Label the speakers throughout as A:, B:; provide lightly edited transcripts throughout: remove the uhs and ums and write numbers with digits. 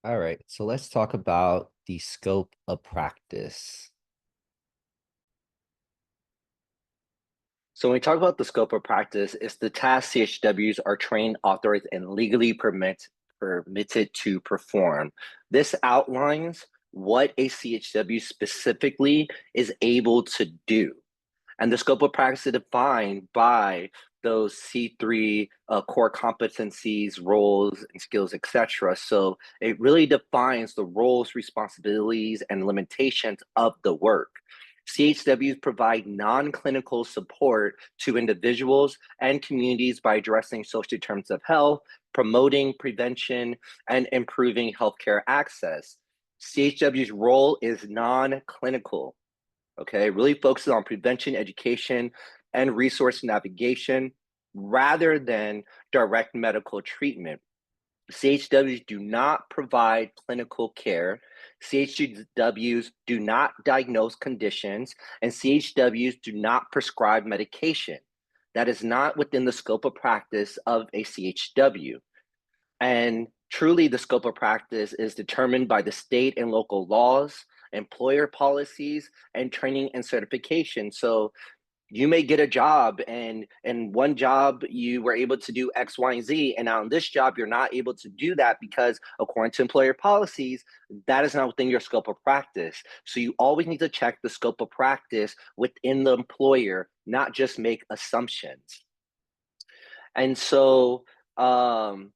A: All right, so let's talk about the scope of practice.
B: So when we talk about the scope of practice, it's the tasks CHWs are trained, authorized, and legally permitted to perform. This outlines what a CHW specifically is able to do. And the scope of practice is defined by those C3 core competencies, roles, and skills, etc. So it really defines the roles, responsibilities, and limitations of the work. CHWs provide non-clinical support to individuals and communities by addressing social terms of health, promoting prevention, and improving healthcare access. CHW's role is non-clinical. Okay, really focuses on prevention, education, and resource navigation rather than direct medical treatment. CHWs do not provide clinical care. CHWs do not diagnose conditions, and CHWs do not prescribe medication. That is not within the scope of practice of a CHW. And truly, the scope of practice is determined by the state and local laws, employer policies, and training and certification. So you may get a job, and in one job you were able to do X, Y, and Z, and now in this job you're not able to do that because according to employer policies, that is not within your scope of practice. So you always need to check the scope of practice within the employer, not just make assumptions. And so CHWs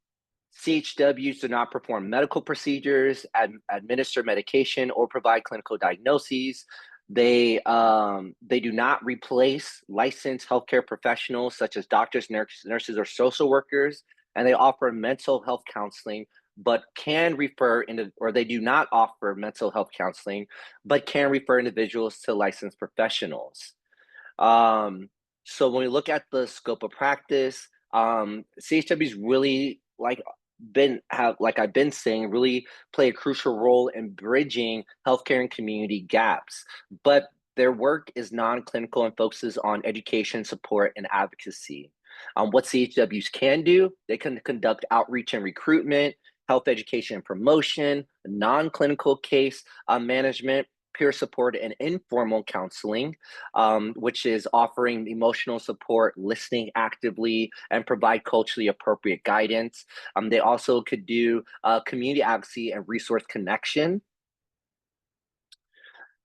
B: do not perform medical procedures, administer medication, or provide clinical diagnoses. They do not replace licensed healthcare professionals such as doctors, nurses, or social workers, and they offer mental health counseling, but can refer into, or they do not offer mental health counseling, but can refer individuals to licensed professionals. Um, so when we look at the scope of practice, CHWs really like I've been saying, really play a crucial role in bridging healthcare and community gaps. But their work is non-clinical and focuses on education, support, and advocacy. What CHWs can do, they can conduct outreach and recruitment, health education and promotion, non-clinical case management, peer support, and informal counseling, which is offering emotional support, listening actively, and provide culturally appropriate guidance. They also could do community advocacy and resource connection.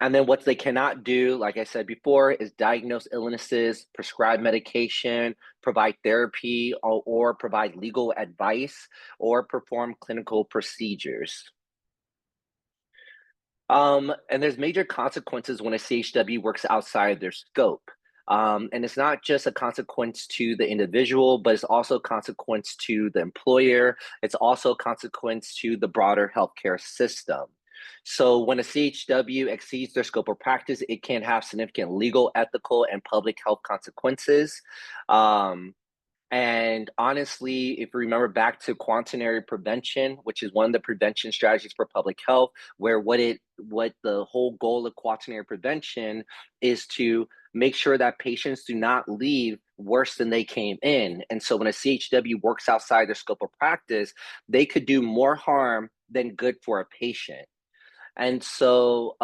B: And then what they cannot do, like I said before, is diagnose illnesses, prescribe medication, provide therapy, or provide legal advice, or perform clinical procedures. And there's major consequences when a CHW works outside their scope. And it's not just a consequence to the individual, but it's also a consequence to the employer. It's also a consequence to the broader healthcare system. So when a CHW exceeds their scope of practice, it can have significant legal, ethical, and public health consequences. Um, and honestly, if you remember back to quaternary prevention, which is one of the prevention strategies for public health, where what the whole goal of quaternary prevention is to make sure that patients do not leave worse than they came in. And so when a CHW works outside their scope of practice, they could do more harm than good for a patient. And so,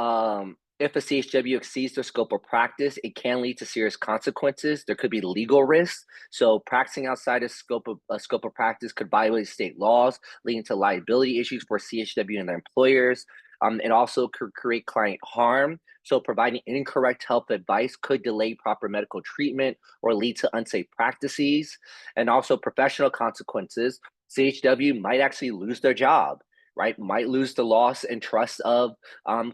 B: if a CHW exceeds their scope of practice, it can lead to serious consequences. There could be legal risks. So, practicing outside of scope of practice could violate state laws, leading to liability issues for CHW and their employers. It also could create client harm. So, providing incorrect health advice could delay proper medical treatment or lead to unsafe practices. And also, professional consequences. CHW might actually lose their job, right? Might lose the loss and trust of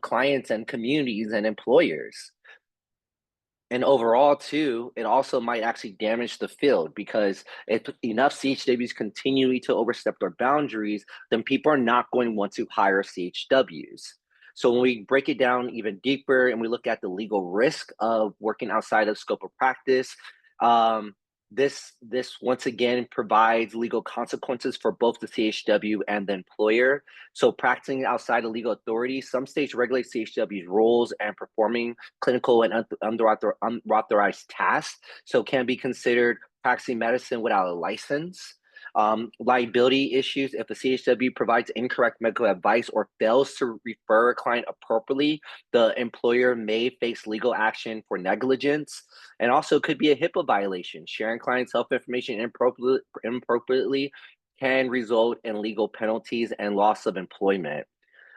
B: clients and communities and employers. And overall, too, it also might actually damage the field because if enough CHWs continuing to overstep their boundaries, then people are not going to want to hire CHWs. So when we break it down even deeper and we look at the legal risk of working outside of scope of practice, um, this once again provides legal consequences for both the CHW and the employer. So practicing outside of legal authority, some states regulate CHW's roles and performing clinical and unauthorized tasks. So it can be considered practicing medicine without a license. Liability issues: if a CHW provides incorrect medical advice or fails to refer a client appropriately, the employer may face legal action for negligence. And also could be a HIPAA violation. Sharing clients' health information improperly can result in legal penalties and loss of employment.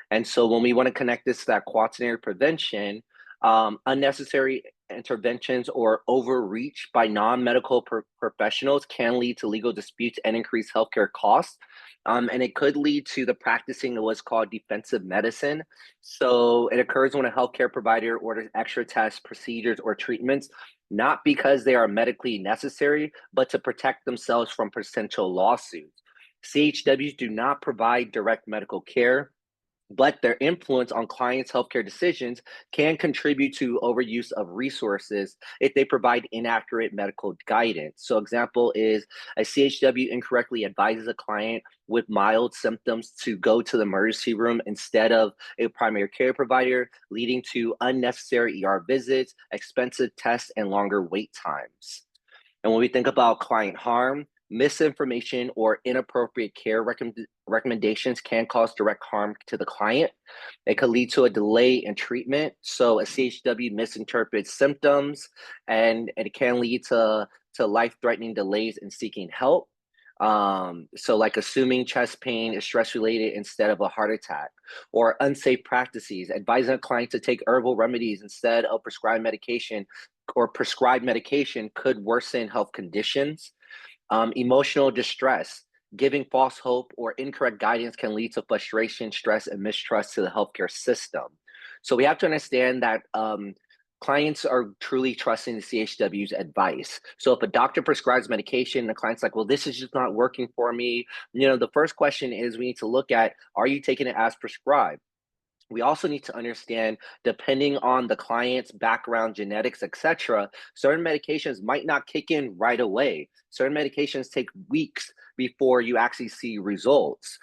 B: And so when we want to connect this to that quaternary prevention, unnecessary interventions or overreach by non-medical professionals can lead to legal disputes and increased healthcare costs. And it could lead to the practicing of what's called defensive medicine. So it occurs when a healthcare provider orders extra tests, procedures, or treatments, not because they are medically necessary, but to protect themselves from potential lawsuits. CHWs do not provide direct medical care, but their influence on clients' healthcare decisions can contribute to overuse of resources if they provide inaccurate medical guidance. So, example is a CHW incorrectly advises a client with mild symptoms to go to the emergency room instead of a primary care provider, leading to unnecessary ER visits, expensive tests, and longer wait times. And when we think about client harm, misinformation or inappropriate care recommendations can cause direct harm to the client. It could lead to a delay in treatment. So a CHW misinterprets symptoms, and it can lead to life-threatening delays in seeking help. So like assuming chest pain is stress related instead of a heart attack, or unsafe practices, advising a client to take herbal remedies instead of prescribed medication, or prescribed medication could worsen health conditions. Emotional distress, giving false hope or incorrect guidance can lead to frustration, stress, and mistrust to the healthcare system. So we have to understand that clients are truly trusting the CHW's advice. So if a doctor prescribes medication and the client's like, well, this is just not working for me, the first question is we need to look at, are you taking it as prescribed? We also need to understand, depending on the client's background, genetics, etc., certain medications might not kick in right away. Certain medications take weeks before you actually see results.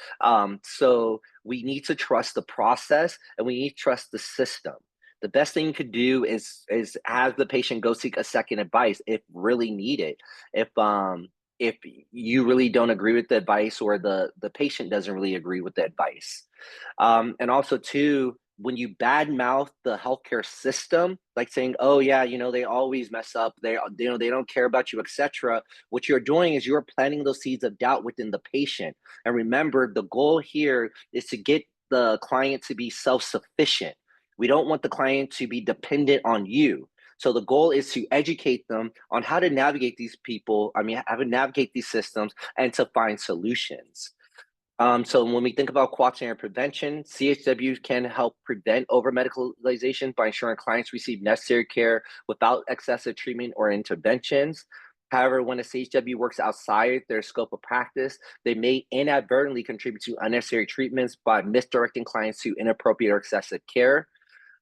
B: So we need to trust the process, and we need to trust the system. The best thing you could do is have the patient go seek a second advice if really needed. If you really don't agree with the advice, or the patient doesn't really agree with the advice. And also, too, when you badmouth the healthcare system, like saying, "Oh yeah, they always mess up. They don't care about you, etc." What you're doing is you're planting those seeds of doubt within the patient. And remember, the goal here is to get the client to be self-sufficient. We don't want the client to be dependent on you. So the goal is to educate them on how to navigate these people. I mean, how to navigate these systems and to find solutions. So when we think about quaternary prevention, CHWs can help prevent over-medicalization by ensuring clients receive necessary care without excessive treatment or interventions. However, when a CHW works outside their scope of practice, they may inadvertently contribute to unnecessary treatments by misdirecting clients to inappropriate or excessive care.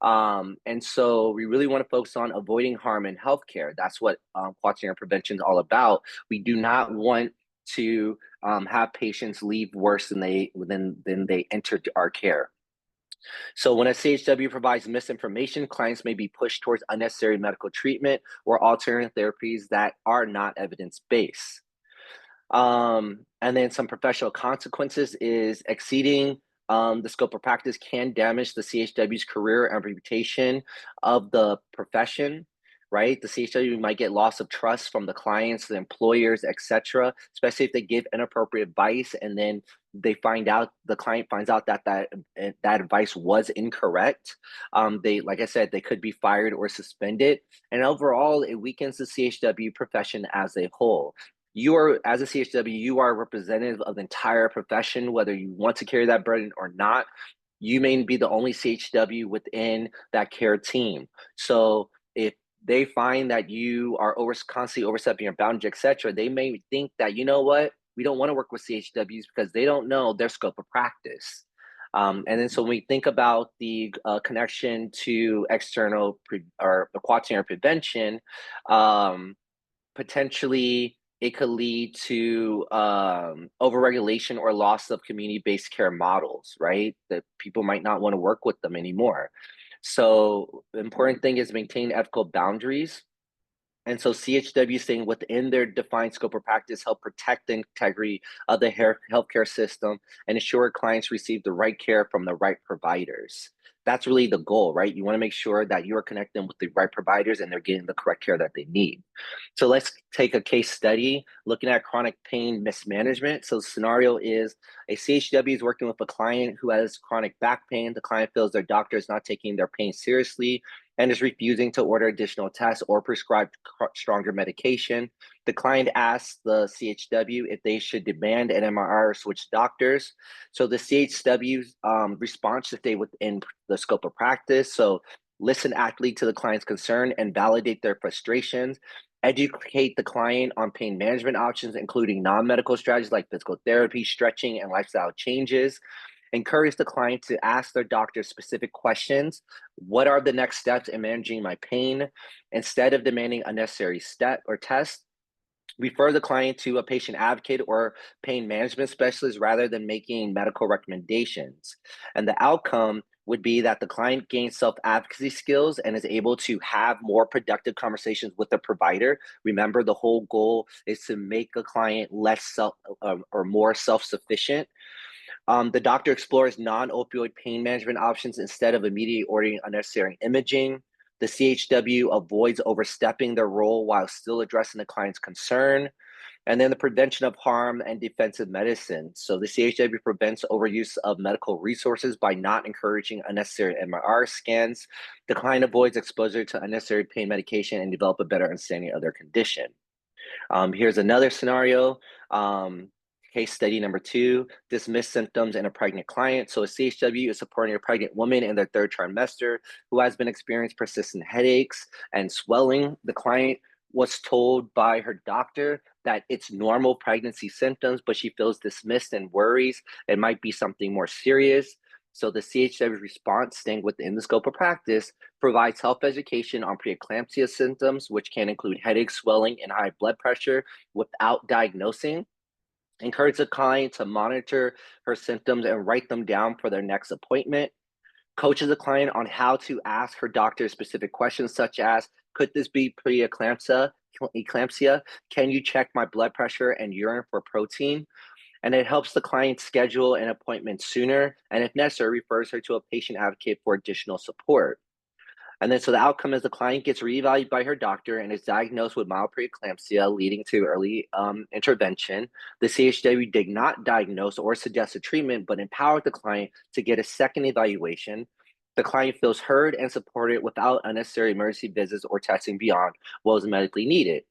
B: And so we really want to focus on avoiding harm in healthcare. That's what quaternary prevention is all about. We do not want to have patients leave worse than they entered our care. So when a CHW provides misinformation, clients may be pushed towards unnecessary medical treatment or alternative therapies that are not evidence-based. And then some professional consequences is exceeding the scope of practice can damage the CHW's career and reputation of the profession, right? The CHW might get loss of trust from the clients, the employers, etc., especially if they give inappropriate advice and then the client finds out that advice was incorrect. Like I said, they could be fired or suspended. And overall, it weakens the CHW profession as a whole. As a CHW, you are a representative of the entire profession, whether you want to carry that burden or not. You may be the only CHW within that care team. So if they find that you are constantly overstepping your boundaries, etc., they may think that, you know what, we don't want to work with CHWs because they don't know their scope of practice. And then so when we think about the connection to external or quaternary prevention, potentially it could lead to overregulation or loss of community-based care models, right? That people might not want to work with them anymore. So the important thing is maintain ethical boundaries. And so CHW staying within their defined scope of practice help protect the integrity of the healthcare system and ensure clients receive the right care from the right providers. That's really the goal, right? You want to make sure that you are connecting with the right providers and they're getting the correct care that they need. So let's take a case study looking at chronic pain mismanagement. So the scenario is a CHW is working with a client who has chronic back pain. The client feels their doctor is not taking their pain seriously and is refusing to order additional tests or prescribe stronger medication. The client asks the CHW if they should demand an MRI or switch doctors. So the CHW's response to stay within the scope of practice. So listen actively to the client's concern and validate their frustrations. Educate the client on pain management options, including non-medical strategies like physical therapy, stretching, and lifestyle changes. Encourage the client to ask their doctor specific questions. What are the next steps in managing my pain? Instead of demanding unnecessary step or test, refer the client to a patient advocate or pain management specialist rather than making medical recommendations. And the outcome would be that the client gains self advocacy skills and is able to have more productive conversations with the provider. Remember, the whole goal is to make a client less self or more self sufficient. The doctor explores non opioid pain management options instead of immediately ordering unnecessary imaging. The CHW avoids overstepping their role while still addressing the client's concern. And then the prevention of harm and defensive medicine. So the CHW prevents overuse of medical resources by not encouraging unnecessary MRI scans. The client avoids exposure to unnecessary pain medication and develop a better understanding of their condition. Here's another scenario. Case study number 2, dismiss symptoms in a pregnant client. So a CHW is supporting a pregnant woman in their third trimester who has been experiencing persistent headaches and swelling. The client was told by her doctor that it's normal pregnancy symptoms, but she feels dismissed and worries it might be something more serious. So the CHW response, staying within the scope of practice, provides health education on preeclampsia symptoms, which can include headache, swelling, and high blood pressure without diagnosing. Encourage the client to monitor her symptoms and write them down for their next appointment. Coaches the client on how to ask her doctor specific questions, such as, could this be preeclampsia? Eclampsia? Can you check my blood pressure and urine for protein? And it helps the client schedule an appointment sooner, and if necessary, refers her to a patient advocate for additional support. And then, so the outcome is the client gets reevaluated by her doctor and is diagnosed with mild preeclampsia, leading to early intervention. The CHW did not diagnose or suggest a treatment, but empowered the client to get a second evaluation. The client feels heard and supported without unnecessary emergency visits or testing beyond what was medically needed.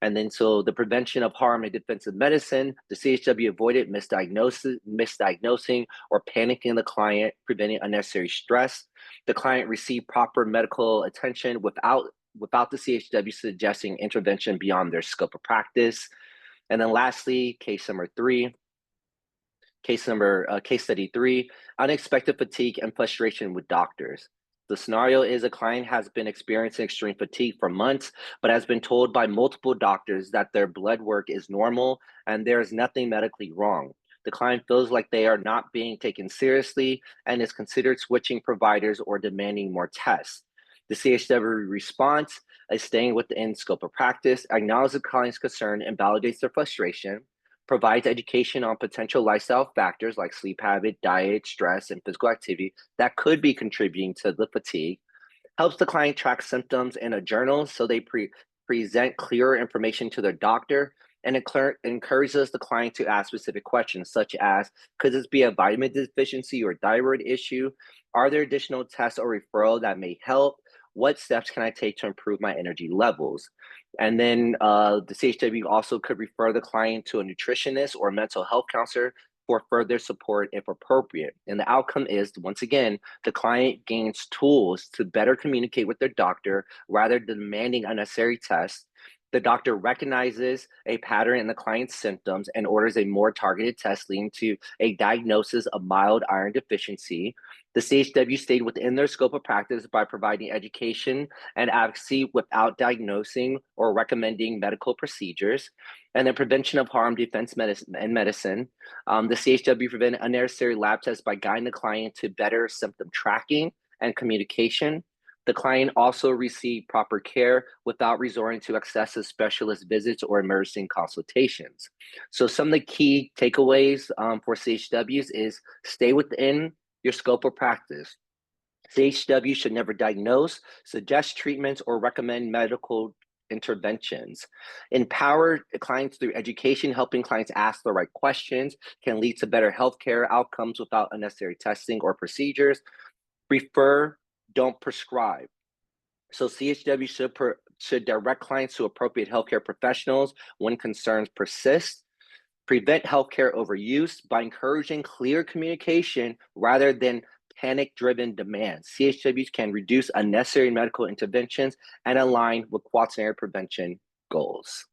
B: And then, so the prevention of harm in defensive medicine, the CHW avoided misdiagnosing or panicking the client, preventing unnecessary stress. The client received proper medical attention without the CHW suggesting intervention beyond their scope of practice. And then lastly, case study 3, unexpected fatigue and frustration with doctors. The scenario is a client has been experiencing extreme fatigue for months, but has been told by multiple doctors that their blood work is normal and there is nothing medically wrong. The client feels like they are not being taken seriously and is considered switching providers or demanding more tests. The CHW response is staying within scope of practice, acknowledges the client's concern, and validates their frustration, provides education on potential lifestyle factors like sleep habit, diet, stress, and physical activity that could be contributing to the fatigue, helps the client track symptoms in a journal so they present clearer information to their doctor, and encourages the client to ask specific questions such as, could this be a vitamin deficiency or thyroid issue? Are there additional tests or referral that may help? What steps can I take to improve my energy levels? And then the CHW also could refer the client to a nutritionist or a mental health counselor for further support if appropriate. And the outcome is, once again, the client gains tools to better communicate with their doctor rather than demanding unnecessary tests. The doctor recognizes a pattern in the client's symptoms and orders a more targeted test leading to a diagnosis of mild iron deficiency. The CHW stayed within their scope of practice by providing education and advocacy without diagnosing or recommending medical procedures. And then prevention of harm, defense medicine. The CHW prevented unnecessary lab tests by guiding the client to better symptom tracking and communication. The client also received proper care without resorting to excessive specialist visits or emergency consultations. So some of the key takeaways for CHWs is stay within your scope of practice. CHW should never diagnose, suggest treatments, or recommend medical interventions. Empower clients through education, helping clients ask the right questions can lead to better healthcare outcomes without unnecessary testing or procedures. Refer, don't prescribe. So CHW should direct clients to appropriate healthcare professionals when concerns persist. Prevent healthcare overuse by encouraging clear communication rather than panic-driven demands. CHWs can reduce unnecessary medical interventions and align with quaternary prevention goals.